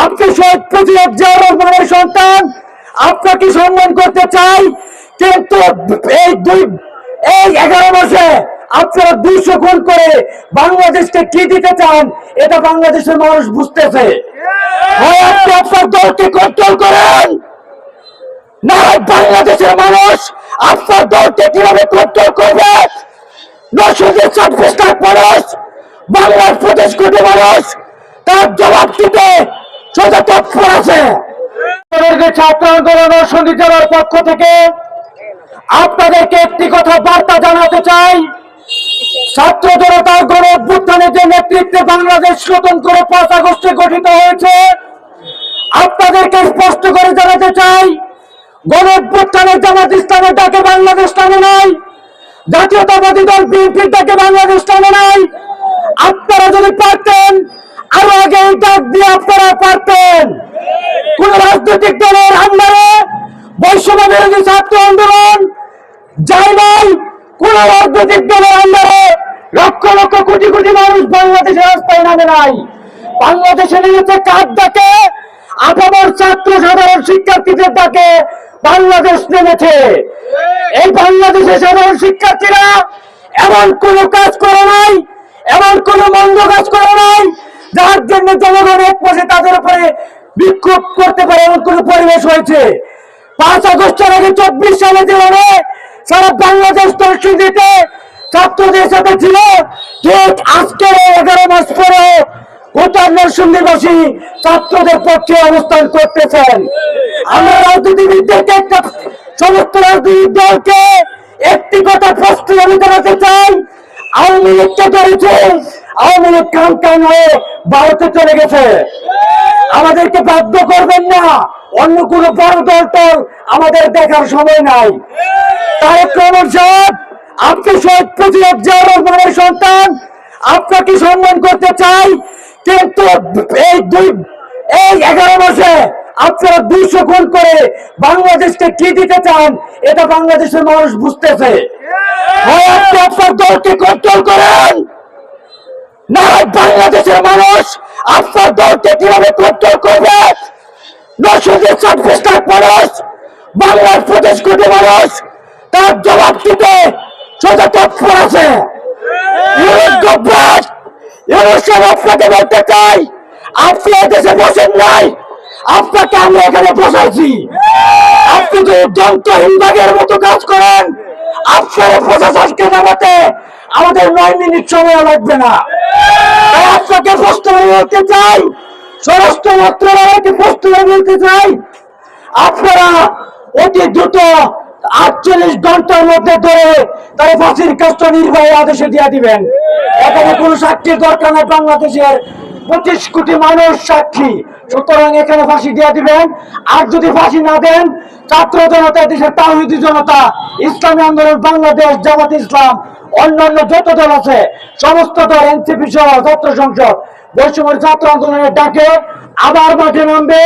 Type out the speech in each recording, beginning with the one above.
আপনি শহীদ প্রেসিডেন্ট জিয়াউর রহমানের সন্তান, আপনাকে সম্মান করতে চাই। কিন্তু এই 11 মাসে আপনারা 200 খুন করে বাংলাদেশকে কি দিতে চান এটা বাংলাদেশের মানুষ বুঝতেছে। হয় আপনি আপনার দলকে কন্ট্রোল করেন, না হয় বাংলাদেশের মানুষ আপনার দলকে কিভাবে কন্ট্রোল করবে। 936 লাখ মানুষ, বাংলার 25 কোটি মানুষ তার জবাব দিতে সোজা তৎপর আছে। ছাত্র আন্দোলন ও সন্ধি জেলার পক্ষ থেকে আপনাদেরকে একটি কথা বার্তা জানাতে চাই। ছাত্র জনতার গণ অভ্যুত্থানের যে নেতৃত্বে বাংলাদেশ নতুন করে 5 আগস্টে গঠিত হয়েছে, আপনাদেরকে স্পষ্ট করে জানাতে চাই, গণ অভ্যুত্থানের জামাত ইসলামের ডাকে বাংলাদেশ নামে নাই, জাতীয়তাবাদী দল বিএনপির ডাকে বাংলাদেশ নামে নাই। আপনারা যদি পারতেন আরো আগে এই ডাক দিয়ে আপনারা পারতেন। কোন রাজনৈতিক দলের আন্ডারে বৈষম্য বিরোধী ছাত্র আন্দোলন যায় নাই, কোন রাজনৈতিক দলের আন্ডারে লক্ষ লক্ষ কোটি কোটি মানুষ বাংলাদেশের রাস্তায় নামে নাই। বাংলাদেশে নেমেছে কার ডাকে? আপামর ছাত্র সাধারণ শিক্ষার্থীদের ডাকে বাংলাদেশ নেমেছে। এই বাংলাদেশের সাধারণ শিক্ষার্থীরা এমন কোন কাজ করে নাই, এমন কোন মন্দ কাজ করে নাই যার জন্য জনগণ এক মাসে তাদের উপরে বিক্ষোভ করতে পারে এমন কোন পরিবেশ হয়েছে। 5 আগস্টের আগে 24 সালে যেভাবে সারা বাংলাদেশ দর্শন দিতে ছাত্রদের সাথে ছিল, ঠিক আজকের 11 মাস পরে গোটা নরসিংদীবাসী ছাত্রদের পক্ষে অবস্থান করতেছেন। আমরা রাজনীতিবিদদেরকে, সমস্ত রাজনৈতিক দলকে একটি কথা প্রশ্ন জানাতে চাই, আওয়ামী লীগকে ধরেছে, আওয়ামী লীগ কান হয়ে ভারতে চলে গেছে। আমাদেরকে বাধ্য করবেন না, অন্য কোন বড় দল আমাদের দেখার সময় নাই। তারেক রহমান সাহেব, আপনি শহীদ প্রেসিডেন্ট জিয়াউর রহমানের সন্তান, আপনাকে সম্মান করতে চাই। কিন্তু এই 11 মাসে আপনারা 200 খুন করে বাংলাদেশকে কি দিতে চান এটা বাংলাদেশের মানুষ বুঝতেছে। হয় আপনি আপনার দলকে কন্ট্রোল করেন, না হয় বাংলাদেশের মানুষ আপনার দলকে কিভাবে কন্ট্রোল করবে। 936 লাখ মানুষ, বাংলার 25 কোটি মানুষ তার জবাব দিতে সোজা তৎপর আছে। আপনাকে বলতে চাই, আপনি দেশে বসেন নাই, আপনাকে আমরা এখানে বসাইছি। আপনি যদি যন্ত্রহীন বাঘের মতো কাজ করেন, আপনার প্রশাসনকে নামাতে আমাদের 9 মিনিট সময় লাগবে না। তাই আপনাকে প্রশ্ন বলতে চাই, স্বরাষ্ট্র মন্ত্রণালয়কে প্রশ্ন বলতে চাই, আপনারা অতি দ্রুত 48 ঘন্টার মধ্যে ধরে তারা ফাঁসির কাজটা নির্বাহী আদেশে দিয়ে দিবেন। এখানে কোন সাক্ষীর দরকার নাই, বাংলাদেশের 25 কোটি মানুষ সাক্ষী, সুতরাং এখানে ফাঁসি দিয়ে দিবেন। আর যদি ফাঁসি না দেন, ছাত্র জনতা, দেশের তাওহীদি জনতা, ইসলামী আন্দোলন বাংলাদেশ, জামাত ইসলাম, অন্যান্য যত দল আছে সমস্ত দল, এনসিপি সহ ছাত্র সংসদ বৈষম্য ছাত্র আন্দোলনের ডাকে আবার মাঠে নামবে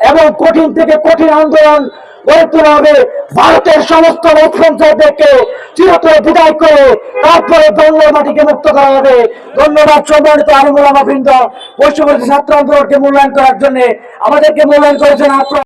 এবং কঠিন থেকে কঠিন আন্দোলন গড়ে তোলা হবে। ভারতের সমস্ত পঞ্চায়েতদেরকে চিরতরে বিদায় করে তারপরে বাংলার মাটিকে মুক্ত করা হবে। ধন্যবাদ সম্মানিত আলিম ওলামা বৃন্দ, বৈষম্য ছাত্র আন্দোলনকে মূল্যায়ন করার জন্য আমাদেরকে মূল্যায়ন করেছেন।